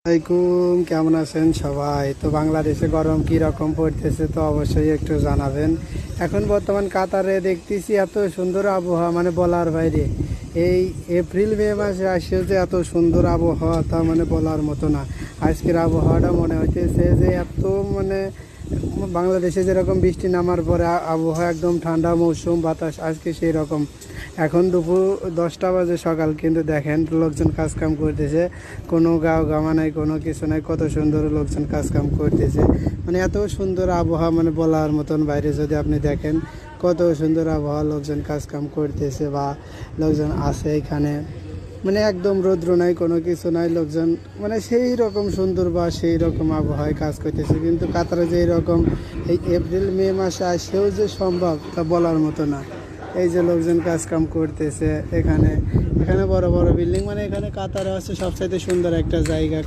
আসসালামাইকুম, কেমন আছেন সবাই? তো বাংলাদেশে গরম কি রকম পড়তেছে তো অবশ্যই একটু জানাবেন। এখন বর্তমান কাতারে দেখতেছি এত সুন্দর আবহাওয়া, মানে বলার বাইরে। এই এপ্রিল মে মাসে আসেও যে এত সুন্দর আবহাওয়া তা মানে বলার মতো না। আজকের আবহাওয়াটা মনে হইতেছে যে এত মানে বাংলাদেশে যেরকম বৃষ্টি নামার পরে আবহাওয়া একদম ঠান্ডা মৌসুম বাতাস, আজকে সেই রকম। এখন দুপুর 10টা বাজে সকাল, কিন্তু দেখেন লোকজন কাজকাম করতেছে, কোনো গাও গামা নাই, কোনো কিছু নাই, কত সুন্দর লোকজন কাজকাম করতেছে। মানে এত সুন্দর আবহাওয়া, মানে বলার মতন বাইরে যদি আপনি দেখেন কত সুন্দর আবহাওয়া, লোকজন কাজকাম করতেছে বা লোকজন আছে এখানে। মানে একদম রৌদ্র নাই, কোনো কিছু নাই, লোকজন মানে সেই রকম সুন্দর বা সেই রকম আবহাওয়ায় কাজ করতেছে। কিন্তু কাতারে যে রকম এই এপ্রিল মে মাসে আসেও যে সম্ভব তা বলার মতো না। এই যে লোকজন কাজ কাম করতেছে এখানে, এখানে বড় বড় বিল্ডিং, মানে এখানে কাতারে হচ্ছে সবচাইতে সুন্দর একটা জায়গা।